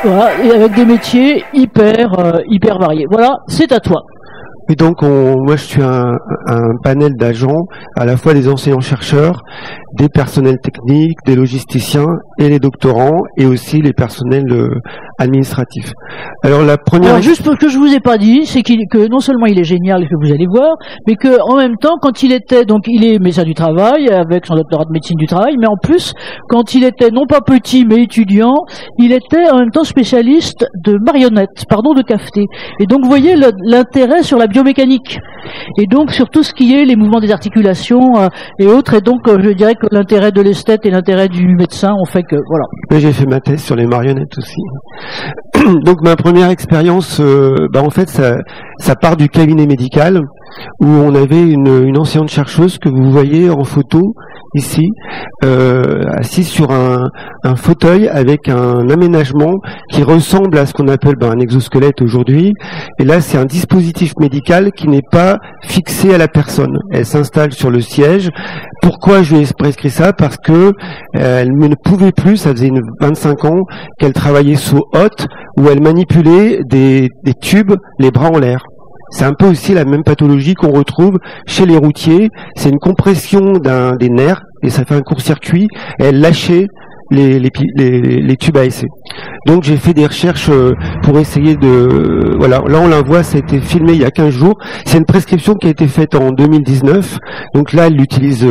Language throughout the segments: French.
Voilà, et avec des métiers hyper variés. Voilà, c'est à toi. Et donc, moi, je suis un panel d'agents, à la fois des enseignants-chercheurs, des personnels techniques, des logisticiens et les doctorants, et aussi les personnels administratifs. Alors, la première... Alors, juste pour que je vous ai pas dit, c'est que non seulement il est génial, que vous allez voir, mais que en même temps, quand il était, donc il est médecin du travail, avec son doctorat de médecine du travail, mais en plus, quand il était non pas petit, mais étudiant, il était en même temps spécialiste de marionnettes, pardon, de cafeté. Et donc, vous voyez l'intérêt sur la biomécanique. Et donc, sur tout ce qui est les mouvements des articulations et autres. Et donc, je dirais que l'intérêt de l'esthète et l'intérêt du médecin ont fait que, voilà. J'ai fait ma thèse sur les marionnettes aussi. Donc, ma première expérience, en fait, ça part du cabinet médical, où on avait une enseignante chercheuse que vous voyez en photo, ici, assise sur un fauteuil avec un aménagement qui ressemble à ce qu'on appelle un exosquelette aujourd'hui. Et là, c'est un dispositif médical qui n'est pas fixé à la personne. Elle s'installe sur le siège. Pourquoi je lui ai prescrit ça? Parce que elle ne pouvait plus, ça faisait 25 ans qu'elle travaillait sous hotte, où elle manipulait des tubes, les bras en l'air. C'est un peu aussi la même pathologie qu'on retrouve chez les routiers. C'est une compression des nerfs et ça fait un court-circuit. Et elle lâchait les tubes à essai. Donc j'ai fait des recherches pour essayer de... Voilà, là on la voit, ça a été filmé il y a 15 jours. C'est une prescription qui a été faite en 2019. Donc là elle l'utilise...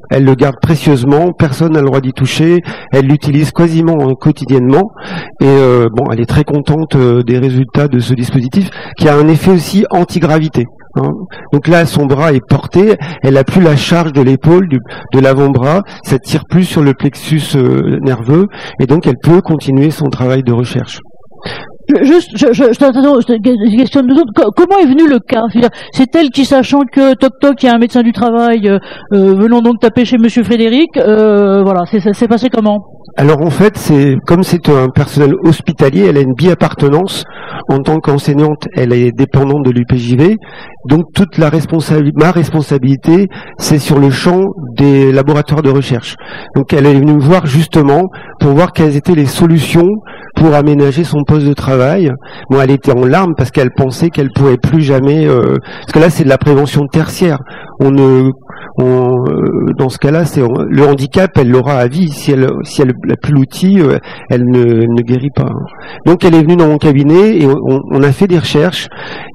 elle le garde précieusement, personne n'a le droit d'y toucher, elle l'utilise quasiment quotidiennement et elle est très contente des résultats de ce dispositif qui a un effet aussi anti-gravité. Donc là son bras est porté, elle n'a plus la charge de l'épaule, de l'avant-bras, ça tire plus sur le plexus nerveux et donc elle peut continuer son travail de recherche. Je questionne deux autres. Comment est venu le cas? C'est elle qui, sachant que toc toc, il y a un médecin du travail, venons donc taper chez Monsieur Frédéric. Voilà, c'est passé comment? Alors en fait, comme c'est un personnel hospitalier, elle a une bi-appartenance. En tant qu'enseignante, elle est dépendante de l'UPJV. Donc toute ma responsabilité, c'est sur le champ des laboratoires de recherche. Donc elle est venue me voir justement pour voir quelles étaient les solutions pour aménager son poste de travail. Bon, elle était en larmes parce qu'elle pensait qu'elle pourrait plus jamais... parce que là, c'est de la prévention tertiaire. Dans ce cas-là, c'est le handicap, elle l'aura à vie. Si elle n'a plus l'outil, elle ne guérit pas. Donc elle est venue dans mon cabinet et on a fait des recherches.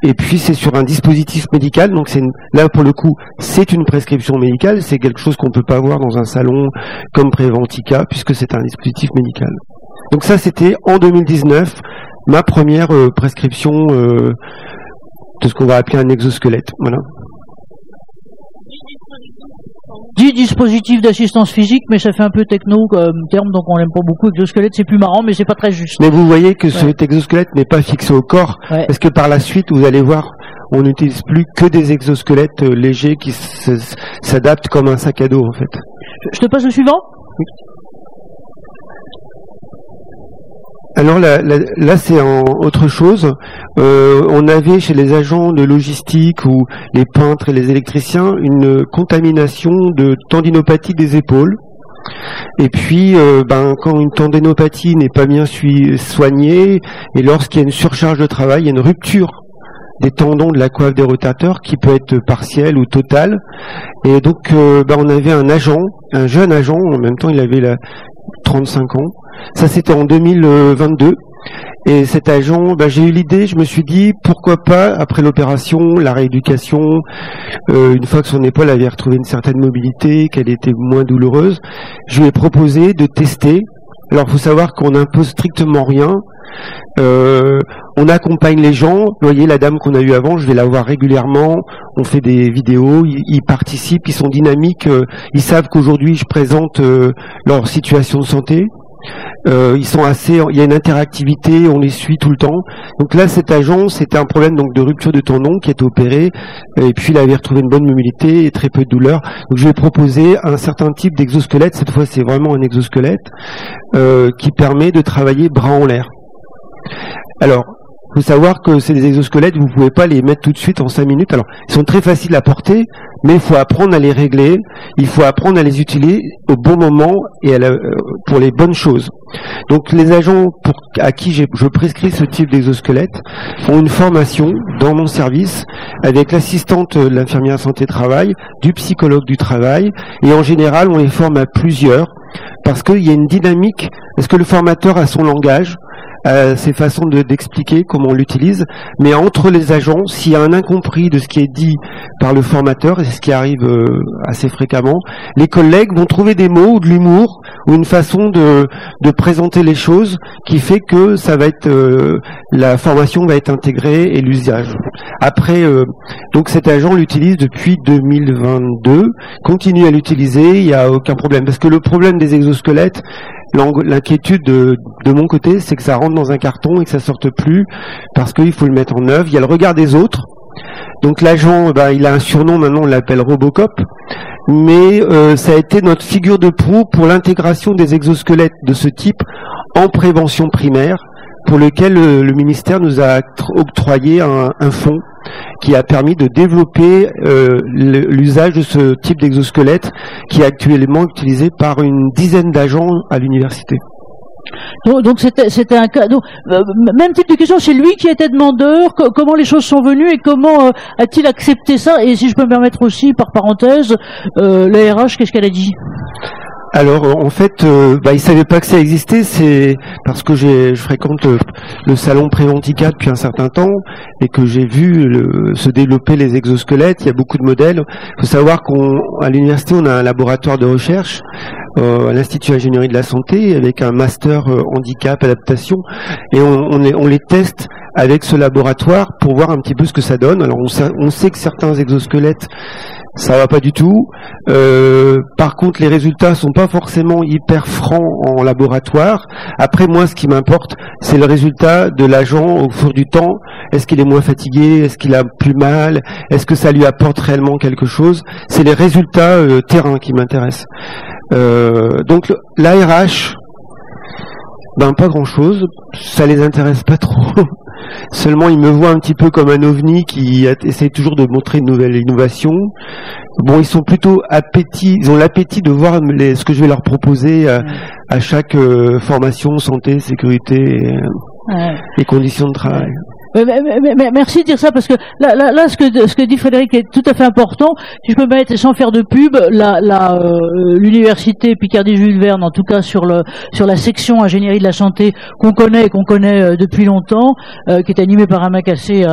Et puis c'est sur un dispositif médical. Donc là pour le coup, c'est une prescription médicale. C'est quelque chose qu'on peut pas voir dans un salon comme Préventica puisque c'est un dispositif médical. Donc ça c'était en 2019 ma première prescription de ce qu'on va appeler un exosquelette. Voilà. Dit dispositif d'assistance physique, mais ça fait un peu techno comme terme, donc on l'aime pas beaucoup. Exosquelette, c'est plus marrant, mais c'est pas très juste. Mais vous voyez que cet exosquelette n'est pas fixé au corps, parce que par la suite, vous allez voir, on n'utilise plus que des exosquelettes légers qui s'adaptent comme un sac à dos, en fait. Je te passe le suivant. Oui. Alors là c'est autre chose. On avait chez les agents de logistique ou les peintres et les électriciens une contamination de tendinopathie des épaules. Et puis, quand une tendinopathie n'est pas bien soignée et lorsqu'il y a une surcharge de travail, il y a une rupture des tendons de la coiffe des rotateurs qui peut être partielle ou totale. Et donc, on avait un jeune agent, en même temps il avait 35 ans. Ça c'était en 2022 et cet agent, j'ai eu l'idée, je me suis dit pourquoi pas après l'opération, la rééducation, une fois que son épaule avait retrouvé une certaine mobilité, qu'elle était moins douloureuse, je lui ai proposé de tester. Alors il faut savoir qu'on n'impose strictement rien, on accompagne les gens. Vous voyez la dame qu'on a eue avant, je vais la voir régulièrement, on fait des vidéos, ils participent, ils sont dynamiques, ils savent qu'aujourd'hui je présente leur situation de santé. Il y a une interactivité, on les suit tout le temps. Donc là, cet agent, c'était un problème donc de rupture de tendon qui était opéré, et puis il avait retrouvé une bonne mobilité et très peu de douleur. Donc je lui ai proposé un certain type d'exosquelette. Cette fois, c'est vraiment un exosquelette qui permet de travailler bras en l'air. Alors, faut savoir que c'est des exosquelettes, vous pouvez pas les mettre tout de suite en 5 minutes. Alors, ils sont très faciles à porter, mais il faut apprendre à les régler, il faut apprendre à les utiliser au bon moment et pour les bonnes choses. Donc, les agents à qui je prescris ce type d'exosquelette ont une formation dans mon service avec l'assistante de l'infirmière santé-travail, du psychologue du travail, et en général, on les forme à plusieurs parce qu'il y a une dynamique. Est-ce que le formateur a son langage, ses façons d'expliquer comment on l'utilise, mais entre les agents, s'il y a un incompris de ce qui est dit par le formateur, et c'est ce qui arrive assez fréquemment, les collègues vont trouver des mots ou de l'humour ou une façon de présenter les choses qui fait que ça va être la formation va être intégrée et l'usage. Après, donc cet agent l'utilise depuis 2022, continue à l'utiliser, il n'y a aucun problème, parce que le problème des exosquelettes, l'inquiétude de mon côté, c'est que ça rentre dans un carton et que ça sorte plus parce qu'il faut le mettre en œuvre. Il y a le regard des autres. Donc l'agent, il a un surnom, maintenant on l'appelle Robocop, mais ça a été notre figure de proue pour l'intégration des exosquelettes de ce type en prévention primaire, pour lequel le ministère nous a octroyé un fonds qui a permis de développer l'usage de ce type d'exosquelette qui est actuellement utilisé par une dizaine d'agents à l'université. Donc c'était un cas. Donc, même type de question, c'est lui qui était demandeur. Comment les choses sont venues et comment a-t-il accepté ça? Et si je peux me permettre aussi, par parenthèse, la RH, qu'est-ce qu'elle a dit? Alors en fait, il savait pas que ça existait. C'est parce que je fréquente le salon Préventica depuis un certain temps et que j'ai vu se développer les exosquelettes. Il y a beaucoup de modèles. Il faut savoir qu'à l'université, on a un laboratoire de recherche à l'Institut Ingénierie de la Santé avec un master handicap adaptation et on les teste avec ce laboratoire pour voir un petit peu ce que ça donne. Alors on sait que certains exosquelettes ça va pas du tout. Par contre, les résultats sont pas forcément hyper francs en laboratoire. Après, moi, ce qui m'importe, c'est le résultat de l'agent au cours du temps. Est-ce qu'il est moins fatigué? Est-ce qu'il a plus mal? Est-ce que ça lui apporte réellement quelque chose? C'est les résultats terrain qui m'intéressent. Donc, l'ARH, pas grand-chose. Ça les intéresse pas trop. Seulement, ils me voient un petit peu comme un ovni qui essaie toujours de montrer une nouvelle innovation. Bon, ils sont plutôt ils ont l'appétit de voir ce que je vais leur proposer à chaque formation, santé, sécurité et conditions de travail. Mais merci de dire ça parce que là, ce que dit Frédéric est tout à fait important. Si je peux me mettre sans faire de pub, l'université Picardie-Jules Verne, en tout cas sur la section ingénierie de la santé qu'on connaît depuis longtemps, qui est animée par un mec assez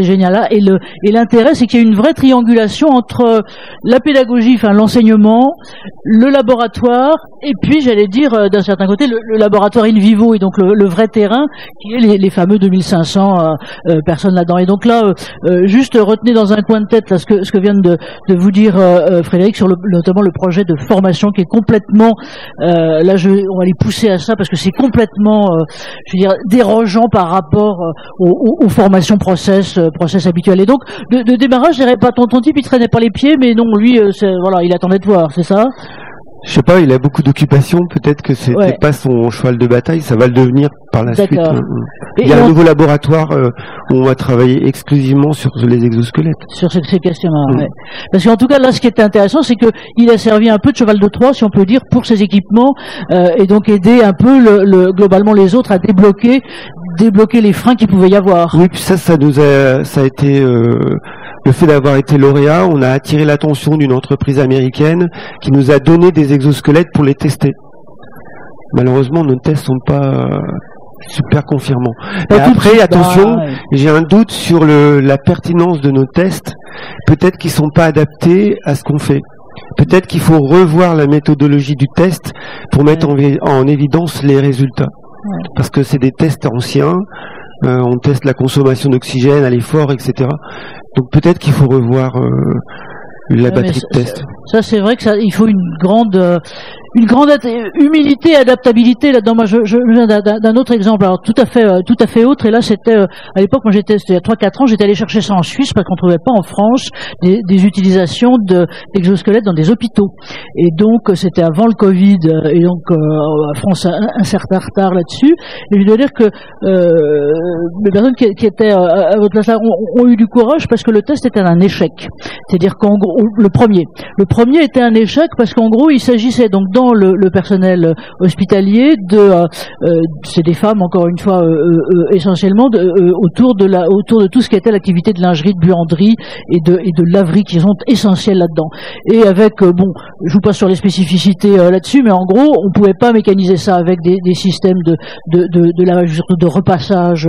génial là. Et l'intérêt, c'est qu'il y a une vraie triangulation entre la pédagogie, enfin l'enseignement, le laboratoire, et puis j'allais dire d'un certain côté le laboratoire in vivo et donc le vrai terrain qui est les fameux 2500 personnes là-dedans. Et donc là, juste retenez dans un coin de tête là, ce que vient de vous dire Frédéric sur notamment le projet de formation qui est complètement là on va les pousser à ça parce que c'est complètement je veux dire dérogeant par rapport aux formations process habituelles. Et donc de démarrage, je dirais pas ton type il traînait pas les pieds, mais non lui voilà, il attendait de voir, c'est ça? Je sais pas, il a beaucoup d'occupations, peut-être que c'était pas son cheval de bataille, ça va le devenir par la suite. Il y a un nouveau laboratoire où on va travailler exclusivement sur les exosquelettes. Sur ces questions-là, Parce qu'en tout cas, là, ce qui est intéressant, c'est que il a servi un peu de cheval de Troie, si on peut dire, pour ses équipements, et donc aider un peu globalement les autres à débloquer les freins qu'il pouvait y avoir. Oui, puis ça a été le fait d'avoir été lauréat, on a attiré l'attention d'une entreprise américaine qui nous a donné des exosquelettes pour les tester. Malheureusement, nos tests sont pas super confirmants. Et après, attention, j'ai un doute sur la pertinence de nos tests. Peut-être qu'ils sont pas adaptés à ce qu'on fait. Peut-être qu'il faut revoir la méthodologie du test pour mettre en évidence les résultats. Parce que c'est des tests anciens. On teste la consommation d'oxygène à l'effort, etc. Donc peut-être qu'il faut revoir la batterie de test. Ça c'est vrai que il faut une une grande humilité et adaptabilité là-dedans. Moi, je viens d'un autre exemple, alors tout à fait autre. Et là, c'était à l'époque, moi c'était il y a 3-4 ans, j'étais allé chercher ça en Suisse parce qu'on trouvait pas en France des utilisations d'exosquelettes dans des hôpitaux. Et donc, c'était avant le Covid, et donc la France a un certain retard là-dessus. Et je dois dire que les personnes qui étaient à votre place là ont eu du courage parce que le test était un échec. C'est-à-dire qu'en gros, le premier était un échec parce qu'en gros, il s'agissait donc dans le personnel hospitalier c'est des femmes encore une fois essentiellement autour de tout ce qui était l'activité de lingerie, de buanderie et de laverie qui sont essentielles là-dedans. Et avec je vous passe sur les spécificités là-dessus, mais en gros, on pouvait pas mécaniser ça avec des systèmes de lavage, surtout de repassage.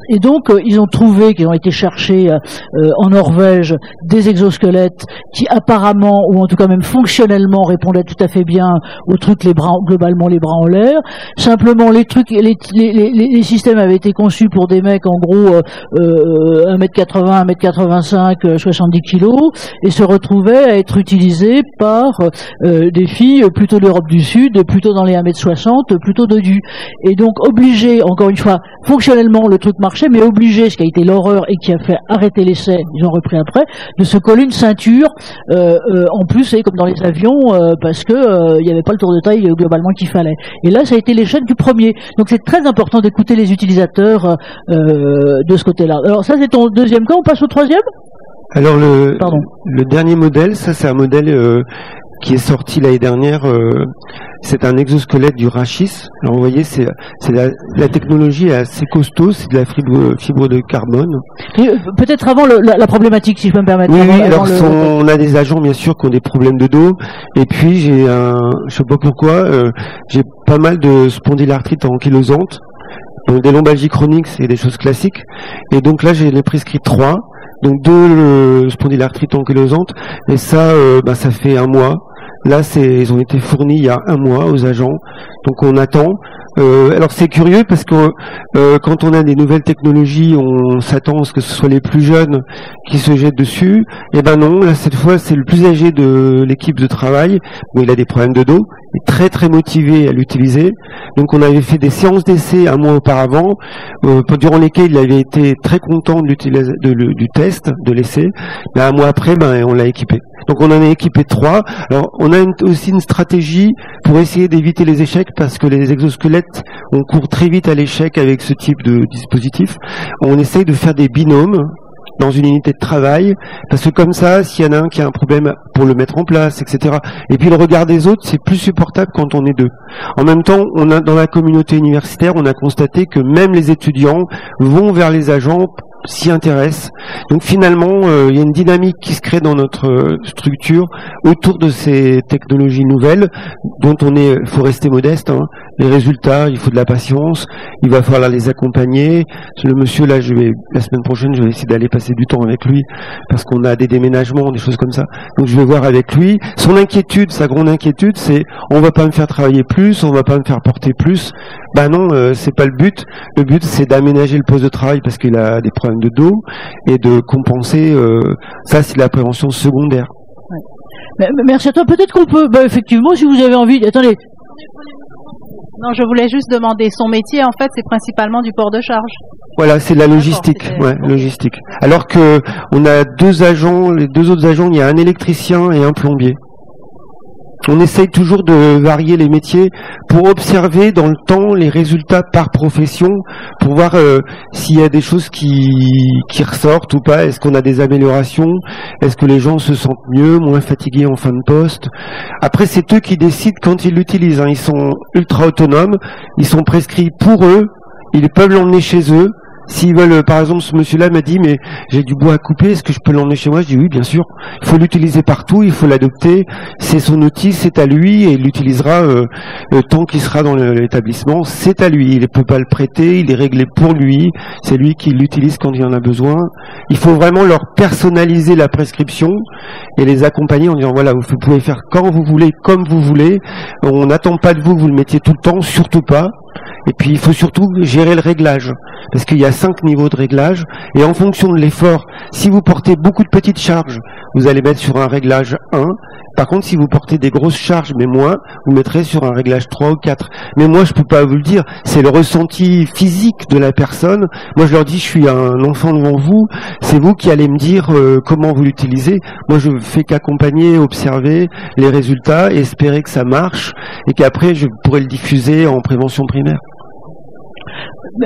Et donc, ils ont trouvé qu'ils ont été chercher en Norvège des exosquelettes qui apparemment, ou en tout cas même fonctionnellement, répondaient tout à fait bien aux trucs, globalement les bras en l'air. Simplement, les systèmes avaient été conçus pour des mecs en gros 1m80, 1m85, 70 kilos, et se retrouvaient à être utilisés par des filles plutôt d'Europe du Sud, plutôt dans les 1m60, plutôt dodus. Et donc obligé, encore une fois, fonctionnellement le truc marchait, mais obligé, ce qui a été l'horreur et qui a fait arrêter l'essai, ils ont repris après, de se coller une ceinture en plus, et comme dans les avions, parce que il n'y avait pas le tour de taille globalement qu'il fallait. Et là, ça a été l'échec du premier. Donc c'est très important d'écouter les utilisateurs de ce côté-là. Alors ça, c'est ton deuxième cas. On passe au troisième. Alors le dernier modèle, ça c'est un modèle qui est sorti l'année dernière. C'est un exosquelette du rachis. Alors vous voyez, c'est la technologie est assez costaud, c'est de la fibre de carbone. Peut-être avant la problématique, si je peux me permettre. Oui, alors on a des agents bien sûr qui ont des problèmes de dos, et puis je sais pas pourquoi, j'ai pas mal de spondylarthrite ankylosante, donc des lombalgies chroniques, c'est des choses classiques. Et donc là, j'ai prescrit 3. Donc 2 spondylarthrites ankylosante, et ça, ça fait 1 mois. Là, ils ont été fournis il y a 1 mois aux agents, donc on attend. Alors c'est curieux parce que quand on a des nouvelles technologies, on s'attend à ce que ce soit les plus jeunes qui se jettent dessus. Et ben non, là cette fois c'est le plus âgé de l'équipe de travail. Bon, il a des problèmes de dos, il est très très motivé à l'utiliser. Donc on avait fait des séances d'essai 1 mois auparavant, durant lesquelles il avait été très content du test, de l'essai. Mais 1 mois après, on l'a équipé. Donc on en a équipé 3. Alors on a aussi une stratégie pour essayer d'éviter les échecs parce que les exosquelettes, on court très vite à l'échec avec ce type de dispositif. On essaye de faire des binômes dans une unité de travail, parce que comme ça, s'il y en a un qui a un problème pour le mettre en place, etc. Et puis le regard des autres, c'est plus supportable quand on est 2. En même temps, dans la communauté universitaire, on a constaté que même les étudiants vont vers les agents, s'y intéressent. Donc finalement, il y a une dynamique qui se crée dans notre structure autour de ces technologies nouvelles, dont faut rester modeste. Hein. Les résultats, il faut de la patience, il va falloir les accompagner. Le monsieur là, la semaine prochaine, je vais essayer d'aller passer du temps avec lui parce qu'on a des déménagements, des choses comme ça. Donc je vais voir avec lui. Sa grande inquiétude, c'est on va pas me faire travailler plus, on va pas me faire porter plus. Non, c'est pas le but. Le but, c'est d'aménager le poste de travail parce qu'il a des problèmes de dos et de compenser. Ça, c'est la prévention secondaire. Ouais. Merci à toi. Peut-être qu'on peut, effectivement, si vous avez envie. Attendez. Non, je voulais juste demander, son métier, en fait, c'est principalement du port de charge. Voilà, c'est la logistique, logistique. Alors que on a 2 agents, les 2 autres agents, il y a un électricien et un plombier. On essaye toujours de varier les métiers pour observer dans le temps les résultats par profession, pour voir s'il y a des choses qui ressortent ou pas. Est-ce qu'on a des améliorations? Est-ce que les gens se sentent mieux, moins fatigués en fin de poste? Après, c'est eux qui décident quand ils l'utilisent. Hein. Ils sont ultra autonomes, ils sont prescrits pour eux, ils peuvent l'emmener chez eux. S'ils veulent, par exemple, ce monsieur-là m'a dit, mais j'ai du bois à couper, est-ce que je peux l'emmener chez moi? Je dis oui, bien sûr. Il faut l'utiliser partout, il faut l'adopter. C'est son outil, c'est à lui, et il l'utilisera tant qu'il sera dans l'établissement. C'est à lui. Il ne peut pas le prêter, il est réglé pour lui. C'est lui qui l'utilise quand il en a besoin. Il faut vraiment leur personnaliser la prescription et les accompagner en disant, voilà, vous pouvez faire quand vous voulez, comme vous voulez. On n'attend pas de vous que vous le mettiez tout le temps, surtout pas. Et puis il faut surtout gérer le réglage, parce qu'il y a 5 niveaux de réglage, et en fonction de l'effort, si vous portez beaucoup de petites charges, vous allez mettre sur un réglage 1, Par contre, si vous portez des grosses charges, mais moins, vous mettrez sur un réglage 3 ou 4. Mais moi, je peux pas vous le dire. C'est le ressenti physique de la personne. Moi, je leur dis, je suis un enfant devant vous. C'est vous qui allez me dire comment vous l'utilisez. Moi, je fais qu'accompagner, observer les résultats, et espérer que ça marche, et qu'après, je pourrai le diffuser en prévention primaire.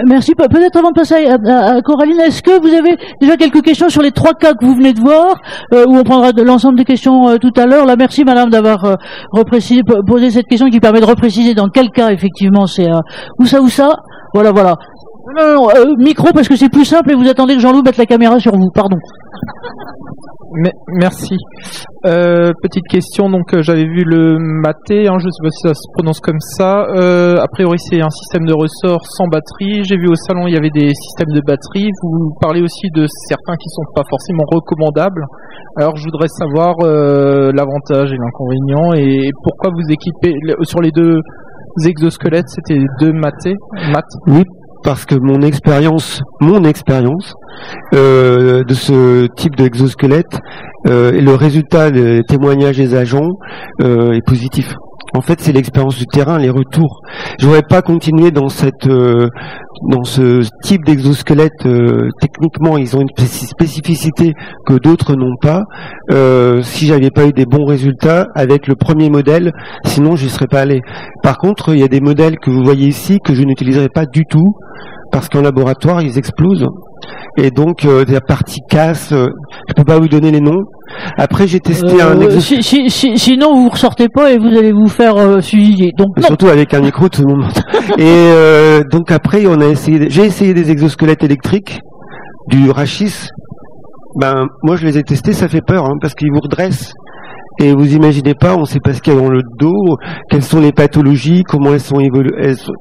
Merci. Peut-être avant de passer à Coraline, est-ce que vous avez déjà quelques questions sur les 3 cas que vous venez de voir, où on prendra de l'ensemble des questions tout à l'heure. Là, merci madame d'avoir posé cette question qui permet de repréciser dans quel cas effectivement c'est où ça. Voilà. Non, micro parce que c'est plus simple et vous attendez que Jean-Loup mette la caméra sur vous. Pardon. Merci. Petite question, donc j'avais vu le maté, je ne sais pas si ça se prononce comme ça. A priori c'est un système de ressort sans batterie. J'ai vu au salon il y avait des systèmes de batterie. Vous parlez aussi de certains qui ne sont pas forcément recommandables. Alors je voudrais savoir l'avantage et l'inconvénient et pourquoi vous équipez sur les 2 exosquelettes, c'était 2 matés. Oui. Parce que mon expérience de ce type d'exosquelette et le résultat des témoignages des agents est positif. En fait, c'est l'expérience du terrain, les retours. Je voudrais pas continuer dans ce type d'exosquelette. Techniquement, ils ont une spécificité que d'autres n'ont pas. Si j'avais pas eu des bons résultats avec le premier modèle, sinon je n'y serais pas allé. Par contre, il y a des modèles que vous voyez ici que je n'utiliserai pas du tout parce qu'en laboratoire, ils explosent. Et donc, la partie casse, je peux pas vous donner les noms. Après, j'ai testé un exosquelette. Sinon, vous ressortez pas et vous allez vous faire fusiller. Donc, surtout avec un micro, tout le monde. Et donc après, j'ai essayé des exosquelettes électriques, du rachis. Moi, je les ai testés, ça fait peur, parce qu'ils vous redressent. Et vous imaginez pas, on ne sait pas ce qu'il y a dans le dos, quelles sont les pathologies, comment elles sont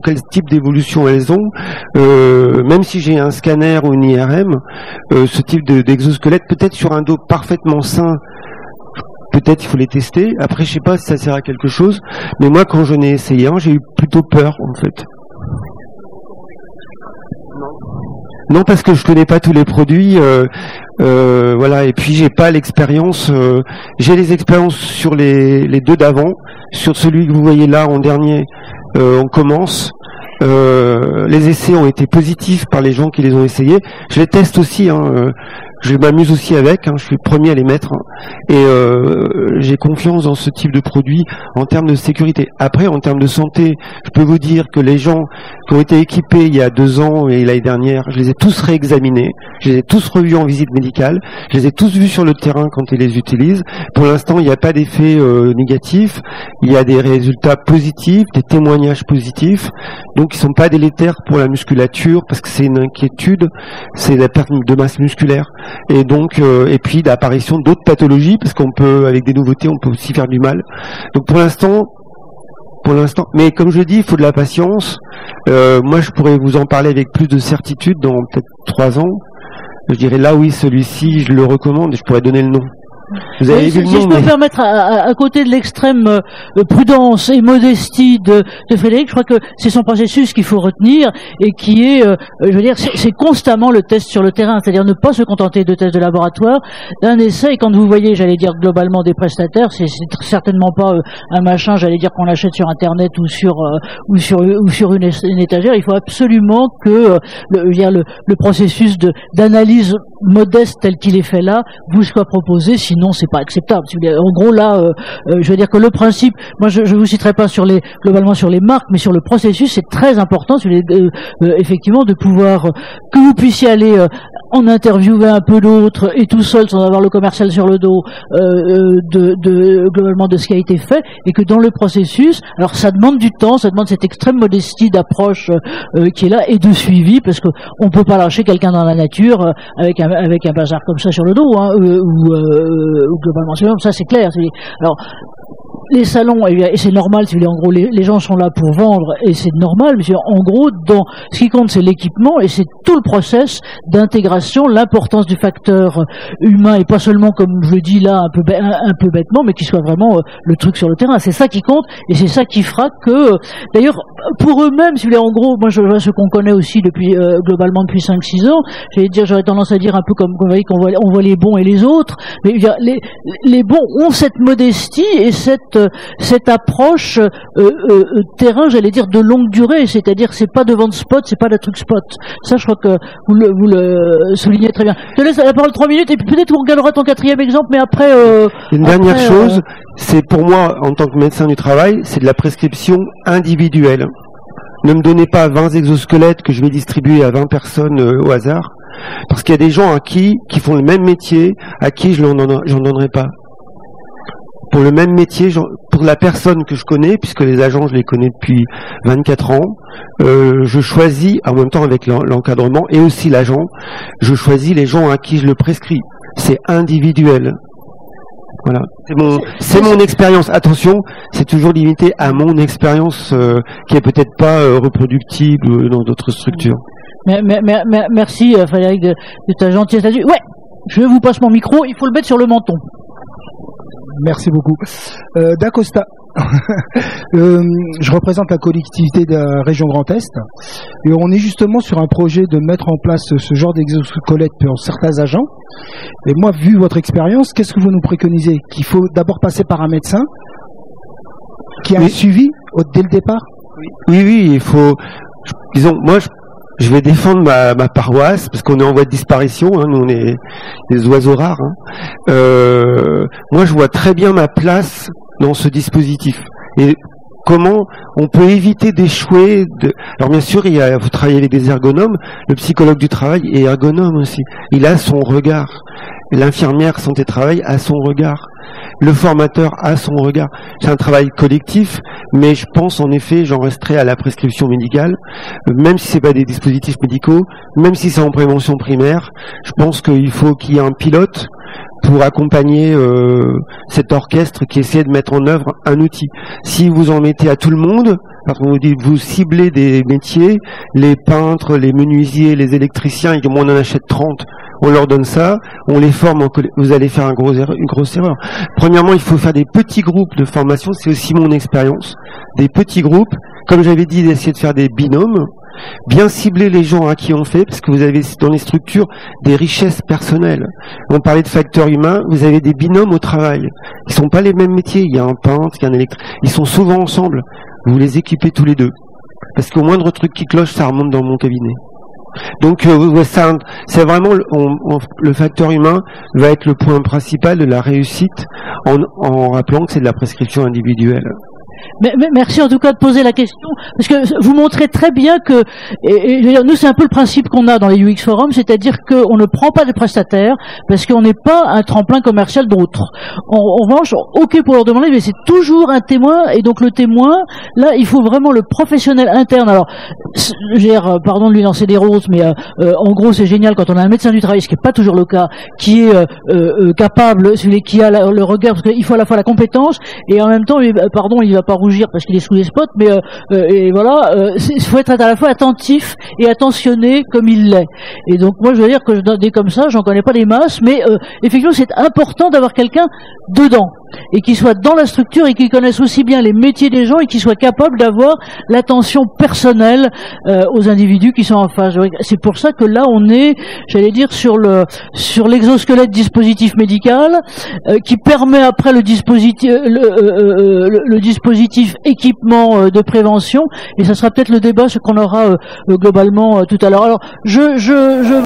quel type d'évolution elles ont. Même si j'ai un scanner ou une IRM, ce type d'exosquelette, peut-être sur un dos parfaitement sain, peut-être il faut les tester. Après, je sais pas si ça sert à quelque chose. Mais moi, quand j'en ai essayé un, j'ai eu plutôt peur, en fait. Non, parce que je connais pas tous les produits. Voilà, et puis j'ai pas l'expérience. J'ai les expériences sur les 2 d'avant. Sur celui que vous voyez là en dernier, on commence. Les essais ont été positifs par les gens qui les ont essayés. Je les teste aussi. Je m'amuse aussi avec. Je suis le premier à les mettre. Et j'ai confiance dans ce type de produit en termes de sécurité. Après, en termes de santé, je peux vous dire que les gens qui ont été équipés il y a 2 ans et l'année dernière, je les ai tous réexaminés. Je les ai tous revus en visite médicale. Je les ai tous vus sur le terrain quand ils les utilisent. Pour l'instant, il n'y a pas d'effet négatif. Il y a des résultats positifs, des témoignages positifs. Donc, ils sont pas délétères pour la musculature parce que c'est une inquiétude. C'est la perte de masse musculaire. Et donc, et puis l'apparition d'autres pathologies, parce qu'on peut, avec des nouveautés, on peut aussi faire du mal. Donc pour l'instant, mais comme je dis, il faut de la patience. Moi, je pourrais vous en parler avec plus de certitude dans peut-être 3 ans. Je dirais là, oui, celui-ci, je le recommande et je pourrais donner le nom. Vous avez vu le nom, si je peux me permettre, à côté de l'extrême prudence et modestie de Frédéric, je crois que c'est son processus qu'il faut retenir et qui est, je veux dire, c'est constamment le test sur le terrain, c'est-à-dire ne pas se contenter de tests de laboratoire, d'un essai. Et quand vous voyez, j'allais dire globalement des prestataires, c'est certainement pas un machin, j'allais dire qu'on l'achète sur Internet ou sur une étagère. Il faut absolument que le processus d'analyse modeste tel qu'il est fait là vous soit proposé, sinon c'est pas acceptable. En gros là, je veux dire que le principe, moi je vous citerai pas globalement sur les marques, mais sur le processus, c'est très important, effectivement, de pouvoir que vous puissiez aller en interviewer un peu l'autre et tout seul sans avoir le commercial sur le dos globalement de ce qui a été fait, et que dans le processus, alors ça demande du temps, ça demande cette extrême modestie d'approche qui est là et de suivi, parce que on peut pas lâcher quelqu'un dans la nature avec un bazar comme ça sur le dos, ou globalement ça c'est clair. Alors les salons, et c'est normal, si vous voulez, en gros, les gens sont là pour vendre, et c'est normal, mais en gros, dans ce qui compte, c'est l'équipement, et c'est tout le process d'intégration, l'importance du facteur humain, et pas seulement, comme je le dis là, un peu bêtement, mais qui soit vraiment le truc sur le terrain. C'est ça qui compte, et c'est ça qui fera que, d'ailleurs, pour eux-mêmes, si vous voulez, en gros, moi, je vois ce qu'on connaît aussi depuis, globalement depuis 5-6 ans, j'aurais tendance à dire un peu comme, vous voyez, qu'on voit les bons et les autres, mais les bons ont cette modestie et cette approche terrain, j'allais dire, de longue durée, c'est-à-dire c'est pas de vente spot, c'est pas de truc spot. Ça, je crois que vous le soulignez très bien. Je te laisse la parole 3 minutes et puis peut-être on regardera ton 4e exemple, mais après... Une dernière chose, c'est pour moi, en tant que médecin du travail, c'est de la prescription individuelle. Ne me donnez pas 20 exosquelettes que je vais distribuer à 20 personnes au hasard, parce qu'il y a des gens qui font le même métier, à qui j'en donnerai pas. Pour le même métier, pour la personne que je connais, puisque les agents, je les connais depuis 24 ans, je choisis, en même temps avec l'encadrement et aussi l'agent, je choisis les gens à qui je le prescris. C'est individuel. Voilà. C'est mon expérience. Attention, c'est toujours limité à mon expérience qui est peut-être pas reproductible dans d'autres structures. Merci Frédéric de ta gentillesse là-dessus. Ouais, je vous passe mon micro, il faut le mettre sur le menton. Merci beaucoup. D'Acosta. Je représente la collectivité de la région Grand Est et on est justement sur un projet de mettre en place ce genre d'exosquelette pour certains agents. Et moi, vu votre expérience, qu'est-ce que vous nous préconisez? Qu'il faut d'abord passer par un médecin qui a un suivi dès le départ? Oui, il faut... Disons, moi, je vais défendre ma paroisse, parce qu'on est en voie de disparition, hein, nous on est des oiseaux rares. Hein. Moi je vois très bien ma place dans ce dispositif. Et comment on peut éviter d'échouer Alors bien sûr, vous travaillez avec des ergonomes, le psychologue du travail est ergonome aussi. Il a son regard. L'infirmière santé-travail a son regard. Le formateur a son regard. C'est un travail collectif, mais je pense en effet, j'en resterai à la prescription médicale, même si c'est pas des dispositifs médicaux, même si c'est en prévention primaire. Je pense qu'il faut qu'il y ait un pilote pour accompagner cet orchestre qui essaie de mettre en œuvre un outil. Si vous en mettez à tout le monde, parce qu'on vous dit vous ciblez des métiers, les peintres, les menuisiers, les électriciens, et on en achète 30, on leur donne ça, on les forme, vous allez faire une grosse erreur. Premièrement, il faut faire des petits groupes de formation, c'est aussi mon expérience. Des petits groupes, comme j'avais dit, d'essayer de faire des binômes, bien cibler les gens à qui on fait, parce que vous avez dans les structures des richesses personnelles. On parlait de facteurs humains, vous avez des binômes au travail. Ils sont pas les mêmes métiers, il y a un peintre, il y a un électricien, ils sont souvent ensemble. Vous les équipez tous les deux. Parce qu'au moindre truc qui cloche, ça remonte dans mon cabinet. Donc c'est vraiment le facteur humain va être le point principal de la réussite en rappelant que c'est de la prescription individuelle. Mais merci en tout cas de poser la question, parce que vous montrez très bien que, nous c'est un peu le principe qu'on a dans les UX Forums, c'est-à-dire qu'on ne prend pas des prestataires parce qu'on n'est pas un tremplin commercial d'autres. En revanche, ok pour leur demander, mais c'est toujours un témoin, et donc le témoin, là il faut vraiment le professionnel interne. Alors, pardon de lui lancer des roses, mais en gros c'est génial quand on a un médecin du travail, ce qui n'est pas toujours le cas, qui est capable, celui qui a le regard, parce qu'il faut à la fois la compétence, et en même temps, pardon, il va pas rougir parce qu'il est sous les spots, mais et voilà, il faut être à la fois attentif et attentionné comme il l'est. Et donc moi je veux dire que des comme ça, j'en connais pas des masses, mais effectivement c'est important d'avoir quelqu'un dedans et qui soit dans la structure et qui connaisse aussi bien les métiers des gens et qui soit capable d'avoir l'attention personnelle aux individus qui sont en face. C'est pour ça que là on est, j'allais dire, sur l'exosquelette dispositif médical qui permet après le dispositif le dispositif équipement de prévention, et ça sera peut-être le débat ce qu'on aura globalement tout à l'heure. Alors je